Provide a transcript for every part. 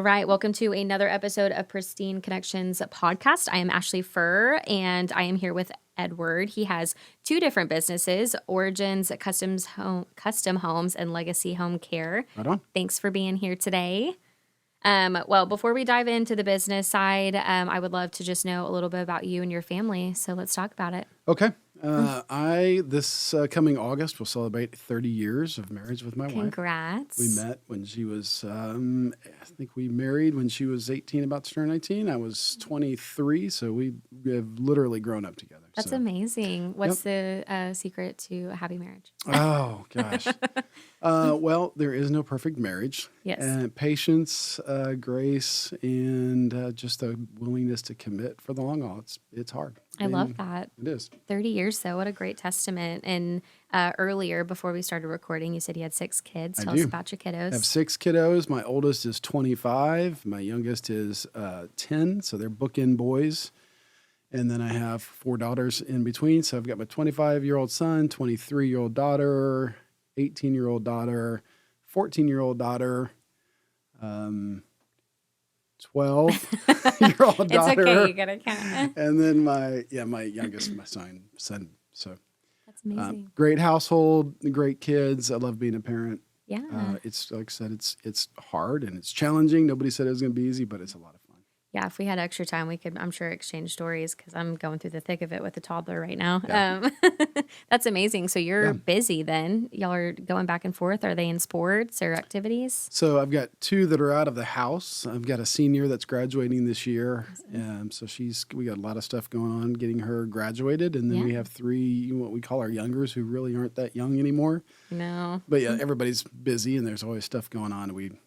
All right. Welcome to another episode of Pristine Connections Podcast. I am Ashley Furr, and I am here with Edward. He has two different businesses, Origins Custom Homes and Legacy Home Care. Right on. Thanks for being here today. Well, before we dive into the business side, I would love to just know a little bit about you and your family. So let's talk about it. Okay. This coming August will celebrate 30 years of marriage with my wife. Congrats. We met when she was, I think we married when she was 18, about to turn 19. I was 23, so we have literally grown up together. That's amazing. What's the secret to a happy marriage? Oh, gosh. Well, there is no perfect marriage. Yes. Patience, grace, and just a willingness to commit for the long haul. It's hard. I love that. It is. 30 years, though. What a great testament. And earlier, before we started recording, you said you had 6 kids. Tell us about your kiddos. I have 6 kiddos. My oldest is 25. My youngest is 10. So they're bookend boys. And then I have 4 daughters in between. So I've got my 25-year-old son, 23-year-old daughter, 18-year-old daughter, 14-year-old daughter, 12-year-old daughter. It's okay, you gotta count. And then my youngest, my son. So that's amazing. Great household, great kids. I love being a parent. Yeah. It's like I said, it's hard and it's challenging. Nobody said it was going to be easy, but it's a lot of fun. Yeah, if we had extra time, we could, I'm sure, exchange stories because I'm going through the thick of it with a toddler right now. Yeah. That's amazing. So you're busy then. Y'all are going back and forth. Are they in sports or activities? So I've got 2 that are out of the house. I've got a senior that's graduating this year. So we got a lot of stuff going on getting her graduated. And then we have 3, what we call our youngers, who really aren't that young anymore. No. But yeah, everybody's busy and there's always stuff going on. We love it.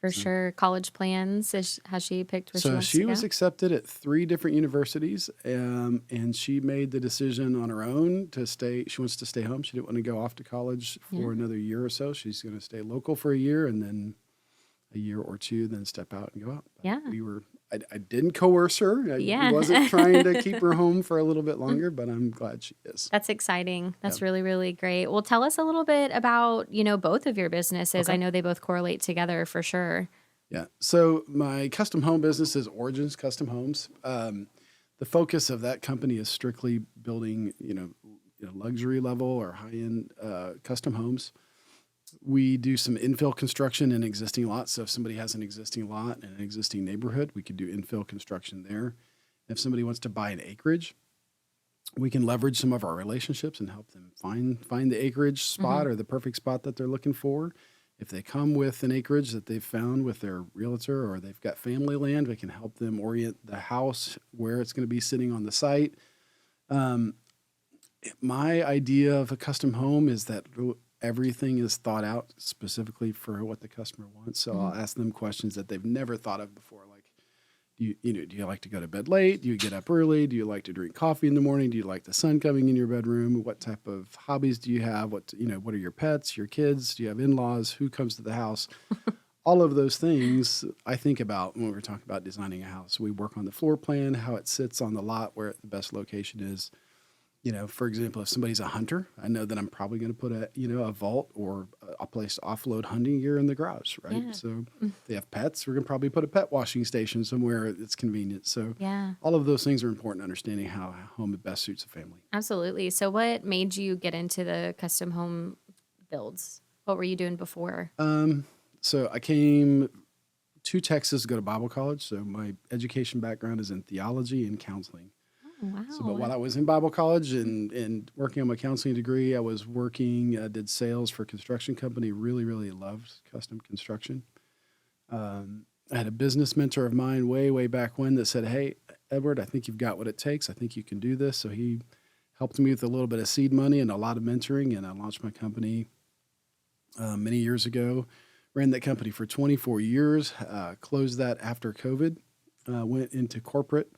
For sure. College plans. Has she picked where she wants to go? She was accepted at 3 different universities, and she made the decision on her own to stay. She wants to stay home. She didn't want to go off to college for another year or so. She's going to stay local for a year and then a year or 2, then step out and go out. But I didn't coerce her. I wasn't trying to keep her home for a little bit longer, but I'm glad she is. That's exciting. That's really, really great. Well, tell us a little bit about, both of your businesses. Okay. I know they both correlate together for sure. Yeah. So my custom home business is Origins Custom Homes. The focus of that company is strictly building, luxury level or high-end custom homes. We do some infill construction in existing lots. So if somebody has an existing lot in an existing neighborhood, we could do infill construction there. If somebody wants to buy an acreage, we can leverage some of our relationships and help them find the acreage spot or the perfect spot that they're looking for. If they come with an acreage that they've found with their realtor or they've got family land, we can help them orient the house where it's going to be sitting on the site. My idea of a custom home is that everything is thought out specifically for what the customer wants. So I'll ask them questions that they've never thought of before, like, do you like to go to bed late? Do you get up early? Do you like to drink coffee in the morning? Do you like the sun coming in your bedroom? What type of hobbies do you have? What are your pets, your kids? Do you have in-laws? Who comes to the house? All of those things I think about when we're talking about designing a house. We work on the floor plan, how it sits on the lot, where the best location is. For example, if somebody's a hunter, I know that I'm probably going to put a vault or a place to offload hunting gear in the garage, right? Yeah. So if they have pets, we're going to probably put a pet washing station somewhere that's convenient. So all of those things are important, understanding how a home best suits a family. Absolutely. So what made you get into the custom home builds? What were you doing before? So I came to Texas to go to Bible college. So my education background is in theology and counseling. Wow. So, but while I was in Bible college and working on my counseling degree, I was did sales for a construction company, really, really loved custom construction. I had a business mentor of mine way back when that said, "Hey, Edward, I think you've got what it takes. I think you can do this." So he helped me with a little bit of seed money and a lot of mentoring, and I launched my company many years ago. Ran that company for 24 years, closed that after COVID, went into corporate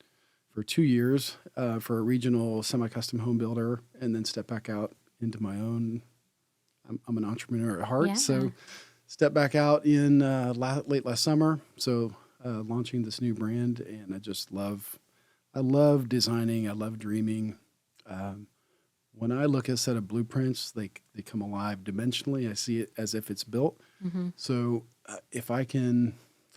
for 2 years for a regional semi-custom home builder, and then stepped back out into my own. I'm an entrepreneur at heart, so stepped back out in late last summer. So launching this new brand, and I love designing. I love dreaming. When I look at a set of blueprints, they come alive dimensionally. I see it as if it's built. Mm-hmm. So if I can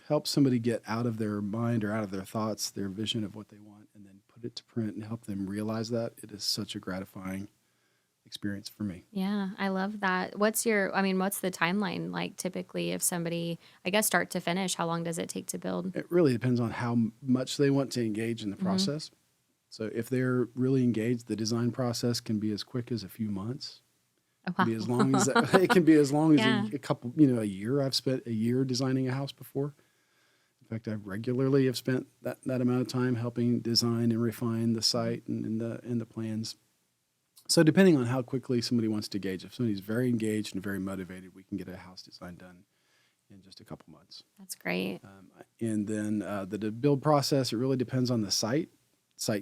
help somebody get out of their mind or out of their thoughts, their vision of what they want, and then put it to print and help them realize that, it is such a gratifying experience for me. Yeah, I love that. What's the timeline like typically if somebody, I guess, start to finish? How long does it take to build? It really depends on how much they want to engage in the process. So if they're really engaged, the design process can be as quick as a few months. Oh, It can be as long as it can be as long as Yeah. a couple, a year. I've spent a year designing a house before. In fact, I regularly have spent that amount of time helping design and refine the site and the plans. So depending on how quickly somebody wants to engage, if somebody's very engaged and very motivated, we can get a house design done in just a couple months. That's great. And then the build process, it really depends on the site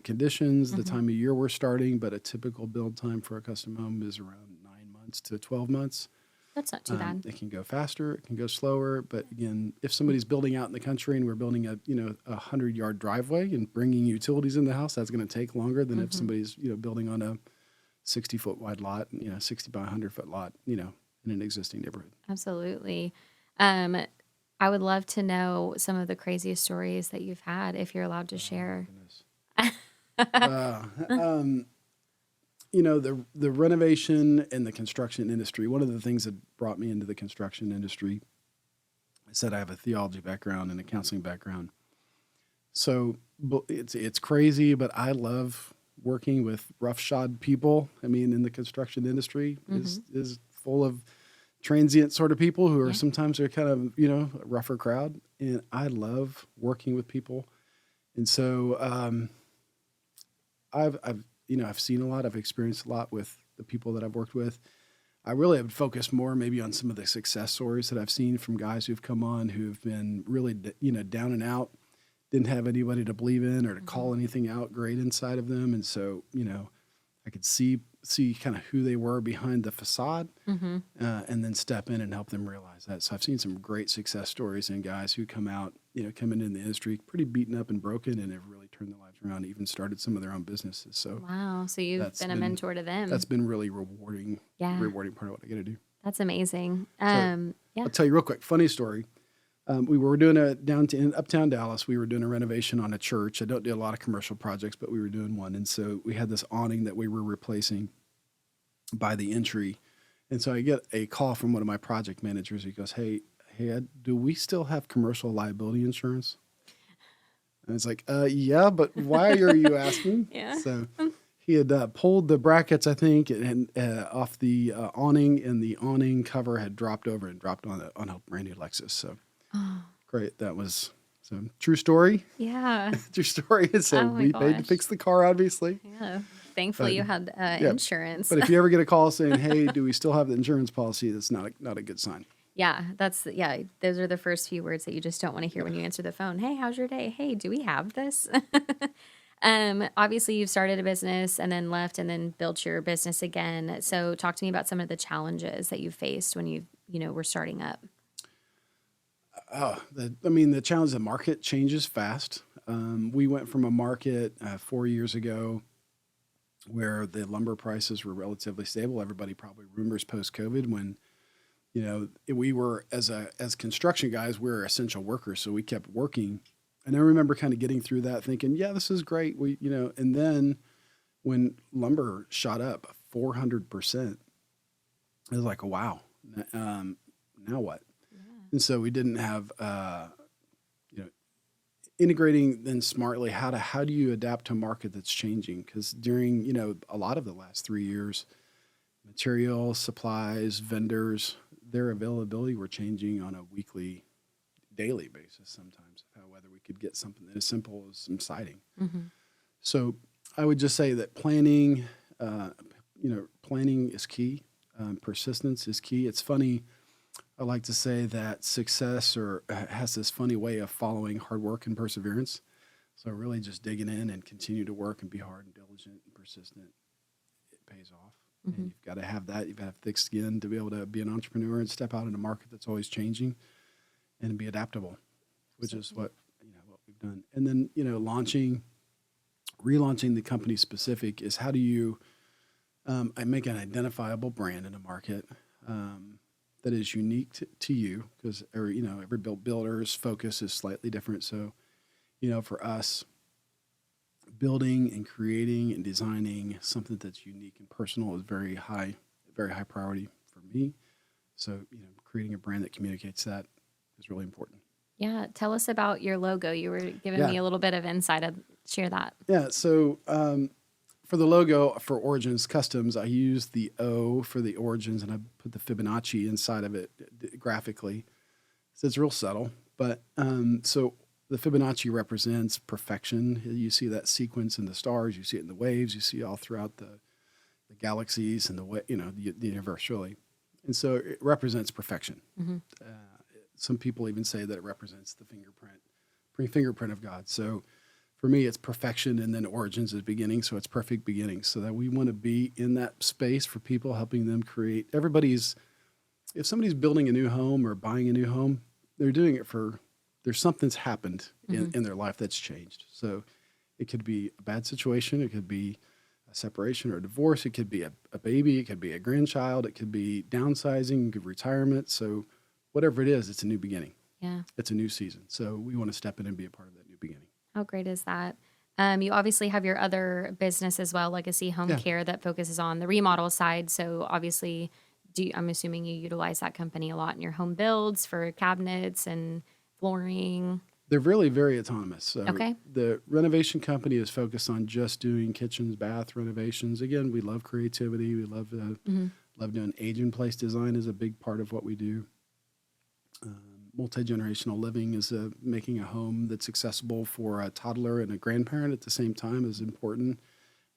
conditions, the time of year we're starting, but a typical build time for a custom home is around 9 months to 12 months. That's not too bad. It can go faster, it can go slower, but again, if somebody's building out in the country and we're building a 100-yard driveway and bringing utilities in the house, that's going to take longer than if somebody's building on a 60-foot wide lot, 60 by 100-foot lot, in an existing neighborhood. Absolutely. I would love to know some of the craziest stories that you've had, if you're allowed to share. The renovation and the construction industry, one of the things that brought me into the construction industry, I said I have a theology background and a counseling background. So it's crazy, but I love working with roughshod people. I mean, in the construction industry is full of transient sort of people who are sometimes they're kind of, a rougher crowd. And I love working with people. And so I've seen a lot, I've experienced a lot with the people that I've worked with. I really have focused more maybe on some of the success stories that I've seen from guys who've come on who've been really, down and out, didn't have anybody to believe in or to call anything out great inside of them. And so, I could see kind of who they were behind the facade and then step in and help them realize that. So I've seen some great success stories in guys who come out, coming into the industry pretty beaten up and broken and have really turned their lives around, even started some of their own businesses. So wow. So you've been a mentor to them. That's been really rewarding. Yeah. Rewarding part of what I get to do. That's amazing. I'll tell you real quick, funny story. We were doing in uptown Dallas. We were doing a renovation on a church. I don't do a lot of commercial projects, but we were doing one. And so we had this awning that we were replacing by the entry. And so I get a call from one of my project managers. He goes, Hey, Ed, do we still have commercial liability insurance? And it's like, yeah, but why are you asking? Yeah. So he had pulled the brackets, I think, and off the awning, and the awning cover had dropped over and dropped on a brand new Lexus. So great. That was true story. Yeah. True story. So we paid to fix the car, obviously. Yeah. Thankfully, you had insurance. But if you ever get a call saying, "Hey, do we still have the insurance policy?" That's not a good sign. Yeah, those are the first few words that you just don't want to hear when you answer the phone. Hey, how's your day? Hey, do we have this? Obviously, you've started a business and then left and then built your business again. So talk to me about some of the challenges that you faced when you were starting up. The challenge, the market changes fast. We went from a market 4 years ago where the lumber prices were relatively stable. Everybody probably remembers post-COVID when, we were as construction guys, we were essential workers. So we kept working. And I remember kind of getting through that thinking, yeah, this is great. And then when lumber shot up 400%, I was like, wow, now what? Yeah. And so we didn't have, integrating then smartly, how do you adapt to a market that's changing? Because during, a lot of the last 3 years, material, supplies, vendors, their availability were changing on a weekly, daily basis sometimes, whether we could get something as simple as some siding. Mm-hmm. So I would just say that planning is key. Persistence is key. It's funny. I like to say that success has this funny way of following hard work and perseverance. So really just digging in and continue to work and be hard and diligent and persistent, it pays off. Mm-hmm. And you've got to have that. You've got to have thick skin to be able to be an entrepreneur and step out in a market that's always changing and be adaptable, which is what we've done. And then, relaunching the company specific is how do you I make an identifiable brand in a market that is unique to you, because every builder's focus is slightly different. So, for us, building and creating and designing something that's unique and personal is very high priority for me. So, creating a brand that communicates that is really important. Yeah. Tell us about your logo. You were giving me a little bit of insight. I'd share that. Yeah. So, for the logo for Origins Customs, I used the O for the Origins, and I put the Fibonacci inside of it graphically. So it's real subtle, but so the Fibonacci represents perfection. You see that sequence in the stars, you see it in the waves, you see it all throughout the galaxies and the universe, really. And so it represents perfection. Mm-hmm. Some people even say that it represents the fingerprint of God. So for me, it's perfection, and then Origins is beginning, so it's perfect beginning. So that we want to be in that space for people, helping them create. If somebody's building a new home or buying a new home, they're doing it there's something's happened in their life that's changed. So it could be a bad situation, it could be a separation or a divorce, it could be a baby, it could be a grandchild, it could be downsizing, it could be retirement. So whatever it is, it's a new beginning. Yeah. It's a new season. So we want to step in and be a part of that new beginning. How great is that? You obviously have your other business as well, Legacy Home Care, that focuses on the remodel side. So obviously, I'm assuming you utilize that company a lot in your home builds for cabinets and flooring. They're really very autonomous. So Okay. the renovation company is focused on just doing kitchens, bath renovations. Again, we love creativity. We love doing age-in-place design is a big part of what we do. Multi-generational living is making a home that's accessible for a toddler and a grandparent at the same time is important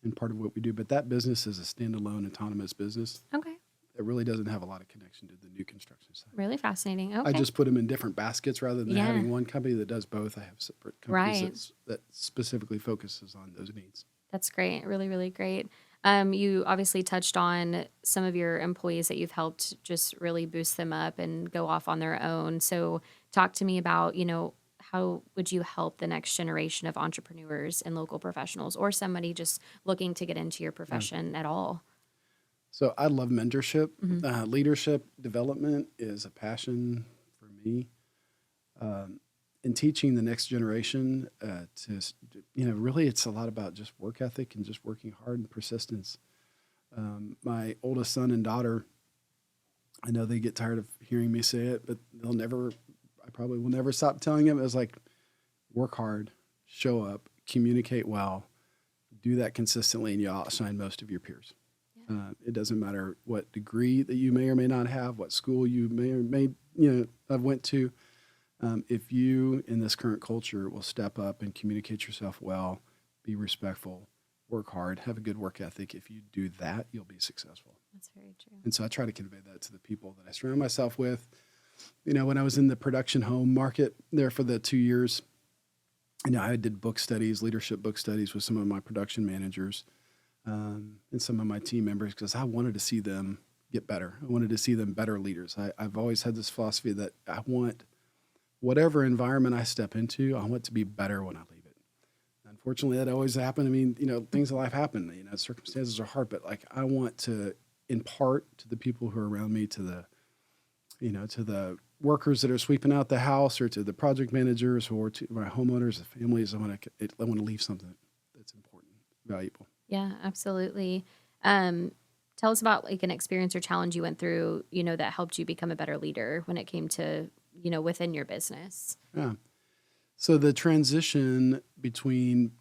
and part of what we do. But that business is a standalone, autonomous business. Okay. It really doesn't have a lot of connection to the new construction side. Really fascinating. Okay. I just put them in different baskets rather than having one company that does both. I have separate companies that specifically focuses on those needs. That's great. Really, really great. You obviously touched on some of your employees that you've helped just really boost them up and go off on their own. So talk to me about, how would you help the next generation of entrepreneurs and local professionals or somebody just looking to get into your profession at all? So I love mentorship. Leadership development is a passion for me. In teaching the next generation really it's a lot about just work ethic and just working hard and persistence. My oldest son and daughter, I know they get tired of hearing me say it, but I probably will never stop telling them. It's like, work hard, show up, communicate well, do that consistently, and you'll outshine most of your peers. It doesn't matter what degree that you may or may not have, what school you may or may have went to. If you, in this current culture, will step up and communicate yourself well, be respectful, work hard, have a good work ethic, if you do that, you'll be successful. That's very true. And so I try to convey that to the people that I surround myself with. When I was in the production home market there for the 2 years, I did leadership book studies with some of my production managers and some of my team members because I wanted to see them get better. I wanted to see them better leaders. I've always had this philosophy that I want whatever environment I step into, I want to be better when I leave it. Unfortunately, that always happen. I mean, things in life happen. Circumstances are hard, but I want to impart to the people who are around me, to the workers that are sweeping out the house, or to the project managers, or to my homeowners, the families. I want to leave something that's important, valuable. Yeah, absolutely. Tell us about an experience or challenge you went through, that helped you become a better leader when it came to, within your business. Yeah. So the transition between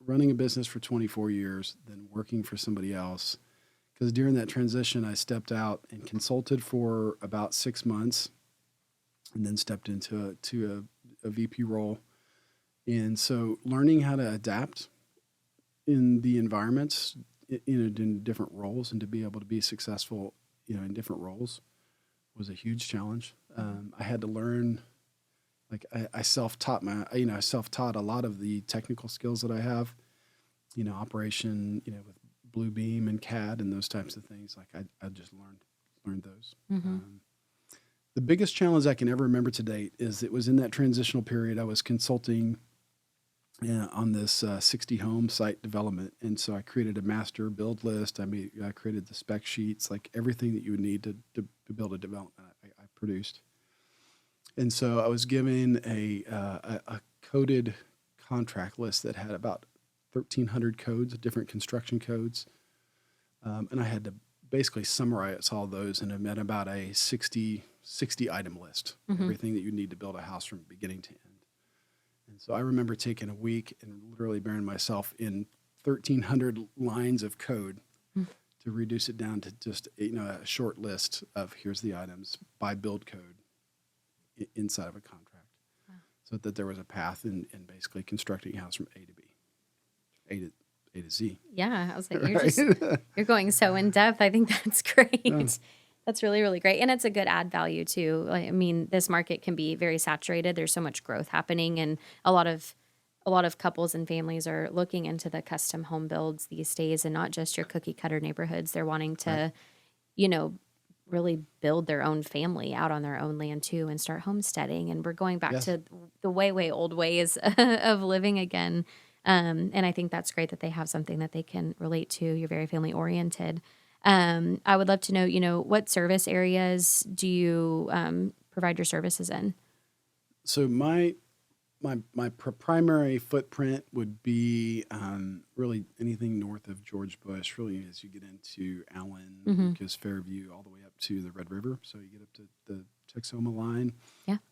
running a business for 24 years, then working for somebody else, because during that transition, I stepped out and consulted for about 6 months and then stepped into a VP role. And so learning how to adapt in the environments, in different roles, and to be able to be successful, in different roles was a huge challenge. I had to learn, I self-taught a lot of the technical skills that I have, operation, with Bluebeam and CAD and those types of things. I just learned those. Mm-hmm. The biggest challenge I can ever remember to date is it was in that transitional period. I was consulting on this 60 home site development. And so I created a master build list. I created the spec sheets, everything that you would need to build a development. produced. And so I was given a coded contract list that had about 1,300 codes, different construction codes. And I had to basically summarize all those and met about a 60 item list, everything that you need to build a house from beginning to end. And so I remember taking a week and literally burying myself in 1,300 lines of code to reduce it down to just a short list of here's the items by build code inside of a contract. Wow. So that there was a path in basically constructing a house from A to B, A to Z. Yeah, I was like, you're going so in depth. I think that's great. Yeah. That's really, really great. And it's a good ad value too. I mean, this market can be very saturated. There's so much growth happening, and a lot of couples and families are looking into the custom home builds these days, and not just your cookie cutter neighborhoods. They're wanting to, really build their own family out on their own land too and start homesteading. And we're going back to the way old ways of living again. And I think that's great that they have something that they can relate to. You're very family oriented. I would love to know, what service areas do you provide your services in? So my primary footprint would be really anything north of George Bush, really as you get into Allen, Lucas, Fairview, all the way up to the Red River. So you get up to the Texoma line,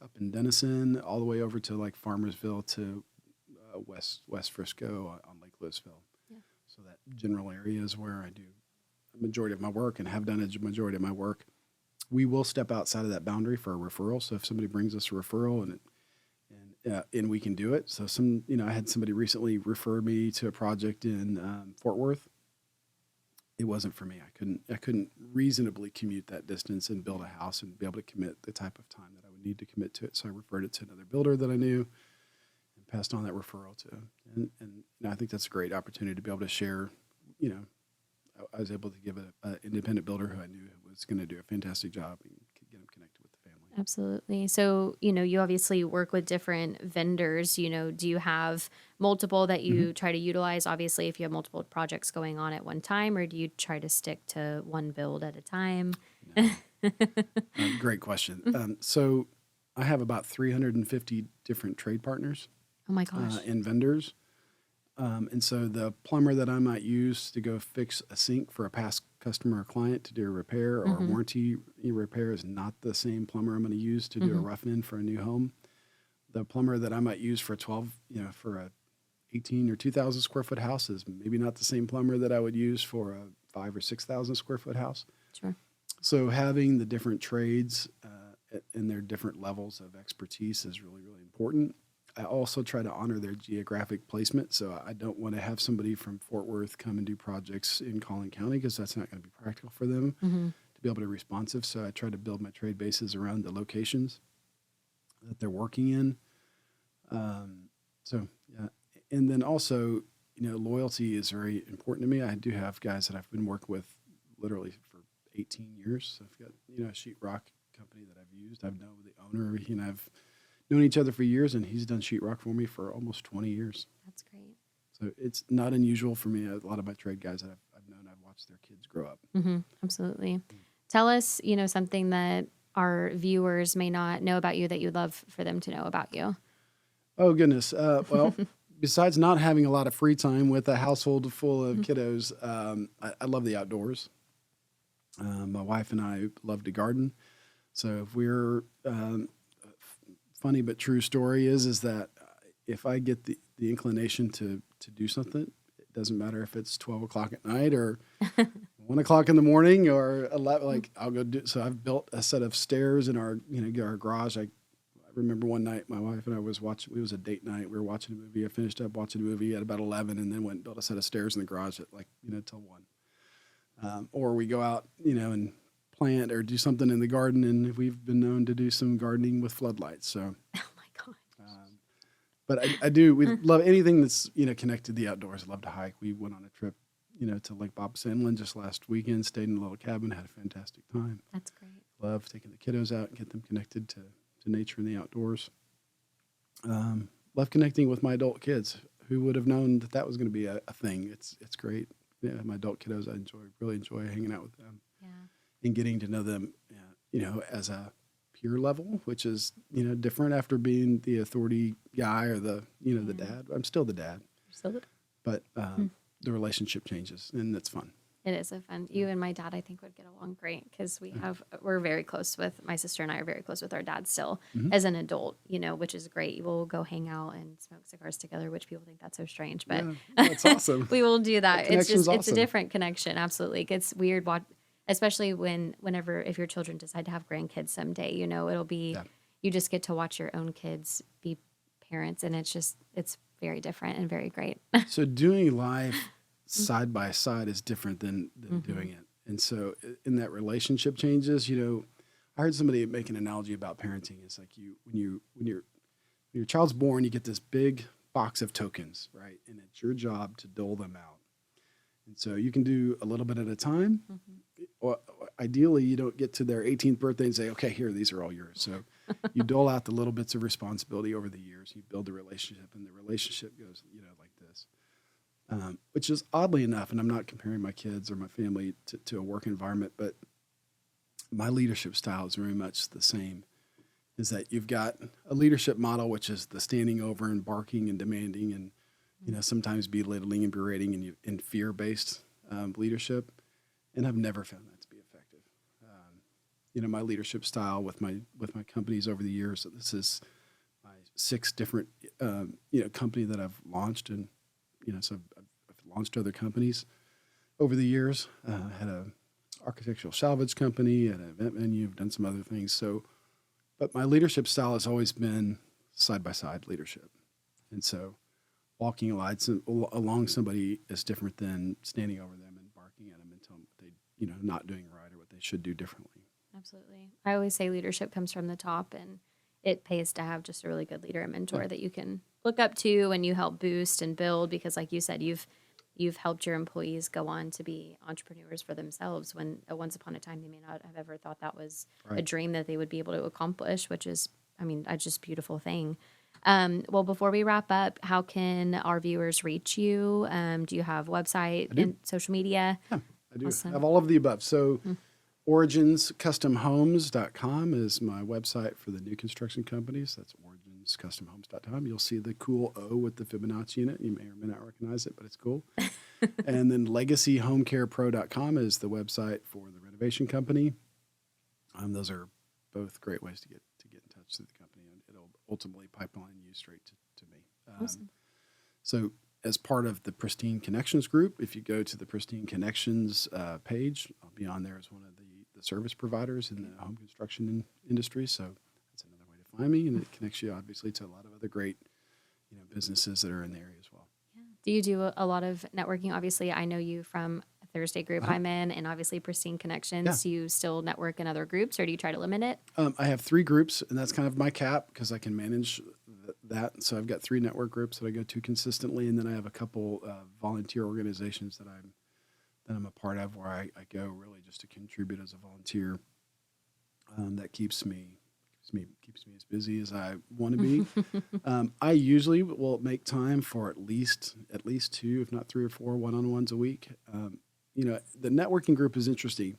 up in Denison, all the way over to like Farmersville to West Frisco on Lake Louisville. Yeah. So that general area is where I do a majority of my work and have done a majority of my work. We will step outside of that boundary for a referral. So if somebody brings us a referral and we can do it. So I had somebody recently refer me to a project in Fort Worth. It wasn't for me. I couldn't reasonably commute that distance and build a house and be able to commit the type of time that I would need to commit to it. So I referred it to another builder that I knew and passed on that referral to him. And I think that's a great opportunity to be able to share. I was able to give an independent builder who I knew was going to do a fantastic job and get him connected with the family. Absolutely. So, you obviously work with different vendors. Do you have multiple that you try to utilize? Obviously, if you have multiple projects going on at one time, or do you try to stick to one build at a time? No. Great question. So I have about 350 different trade partners. Oh my gosh. And vendors. And so the plumber that I might use to go fix a sink for a past customer or client to do a repair or a warranty repair is not the same plumber I'm going to use to do a rough-in for a new home. The plumber that I might use for for a 18 or 2,000 square foot house is maybe not the same plumber that I would use for a 5,000 or 6,000 square foot house. Sure. So having the different trades and their different levels of expertise is really, really important. I also try to honor their geographic placement. So I don't want to have somebody from Fort Worth come and do projects in Collin County because that's not going to be practical for them to be able to be responsive. So I try to build my trade bases around the locations that they're working in. And then also, loyalty is very important to me. I do have guys that I've been working with literally for 18 years. So I've got, a sheetrock company that I've used. I've known the owner, I've known each other for years, and he's done sheetrock for me for almost 20 years. That's great. So it's not unusual for me. A lot of my trade guys that I've known, I've watched their kids grow up. Absolutely. Tell us, something that our viewers may not know about you that you'd love for them to know about you. Oh, goodness. Well, besides not having a lot of free time with a household full of kiddos, I love the outdoors. My wife and I love to garden. So if we're... funny but true story is that if I get the inclination to do something, it doesn't matter if it's 12 o'clock at night or 1 o'clock in the morning or 11, I'll go do. So I've built a set of stairs in our garage. I remember one night my wife and I was watching, it was a date night. We were watching a movie. I finished up watching a movie at about 11 and then went and built a set of stairs in the garage at till 1. Or we go out, and plant or do something in the garden, and we've been known to do some gardening with floodlights. So, oh my god! But I do. We love anything that's connected to the outdoors. I love to hike. We went on a trip, to Lake Bob Sandlin just last weekend. Stayed in a little cabin, had a fantastic time. That's great. Love taking the kiddos out and get them connected to nature and the outdoors. Love connecting with my adult kids. Who would have known that was going to be a thing? It's great. Yeah, my adult kiddos, I really enjoy hanging out with them. Yeah. And getting to know them, as a peer level, which is, different after being the authority guy or the dad. I'm still the dad, but the relationship changes, and it's fun. It is a fun. You and my dad, I think, would get along great because we're very close with my sister and I are very close with our dad still as an adult, which is great. We'll go hang out and smoke cigars together, which people think that's so strange, but that's awesome. we will do that. It's just awesome. It's a different connection. Absolutely, it gets weird. Especially whenever if your children decide to have grandkids someday, it'll be you just get to watch your own kids be parents, and it's very different and very great. So doing life side by side is different than doing it. And so in that relationship changes, I heard somebody make an analogy about parenting. It's like when your child's born, you get this big box of tokens, right? And it's your job to dole them out. And so you can do a little bit at a time. Or ideally, you don't get to their 18th birthday and say, okay, here, these are all yours. So you dole out the little bits of responsibility over the years. You build a relationship, and the relationship goes, like this. Which is oddly enough, and I'm not comparing my kids or my family to a work environment, but my leadership style is very much the same, is that you've got a leadership model, which is the standing over and barking and demanding and, sometimes belittling and berating and fear-based leadership. And I've never found that to be effective. My leadership style with my companies over the years, so this is my 6 different, company that I've launched, and so I've launched other companies over the years. Had a architectural salvage company, had an event venue, I've done some other things. So, but my leadership style has always been side-by-side leadership. And so walking along somebody is different than standing over them and barking at them and telling them what they, not doing right or what they should do differently. Absolutely. I always say leadership comes from the top, and it pays to have just a really good leader and mentor that you can look up to and you help boost and build, because like you said, you've helped your employees go on to be entrepreneurs for themselves when once upon a time they may not have ever thought that was a dream that they would be able to accomplish, which is, a just beautiful thing. Well, before we wrap up, how can our viewers reach you? Do you have a website and social media? Yeah, I do. Awesome. I have all of the above. So originscustomhomes.com is my website for the new construction companies. That's originscustomhomes.com. You'll see the cool O with the Fibonacci in it. You may or may not recognize it, but it's cool. And then legacyhomecarepro.com is the website for the renovation company. Those are both great ways to get in touch with the company, and it'll ultimately pipeline you straight to me. Awesome. So as part of the Pristine Connections group, if you go to the Pristine Connections page, I'll be on there as one of the service providers in the home construction industry. So that's another way to find me, and it connects you obviously to a lot of other great businesses that are in the area as well. Yeah. Do you do a lot of networking? Obviously, I know you from a Thursday group I'm in, and obviously Pristine Connections. Yeah. Do you still network in other groups, or do you try to limit it? I have 3 groups, and that's kind of my cap because I can manage that. So I've got 3 network groups that I go to consistently, and then I have a couple volunteer organizations that I'm a part of where I go really just to contribute as a volunteer. That keeps me as busy as I want to be. I usually will make time for at least 2, if not 3 or 4 one-on-ones a week. The networking group is interesting.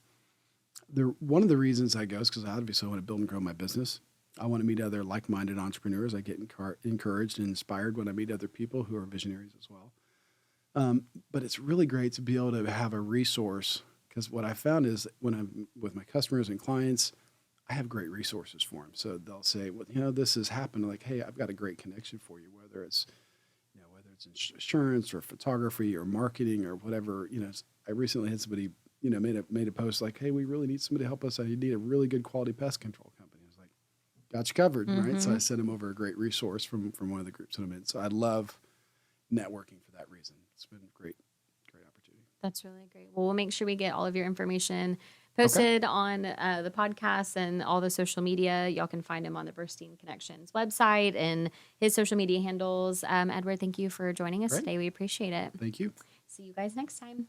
One of the reasons I go is because I obviously want to build and grow my business. I want to meet other like-minded entrepreneurs. I get encouraged and inspired when I meet other people who are visionaries as well. But it's really great to be able to have a resource, because what I found is when I'm with my customers and clients, I have great resources for them. So they'll say, well, this has happened. Like, hey, I've got a great connection for you, whether it's insurance or photography or marketing or whatever. I recently had somebody, made a post like, hey, we really need somebody to help us. I need a really good quality pest control company. I was like, got you covered, right? So I sent them over a great resource from one of the groups that I'm in. So I love networking for that reason. It's been a great opportunity. That's really great. Well, we'll make sure we get all of your information posted on the podcast and all the social media. Y'all can find him on the Pristine Connections website and his social media handles. Edward, thank you for joining us today. We appreciate it. Thank you. See you guys next time.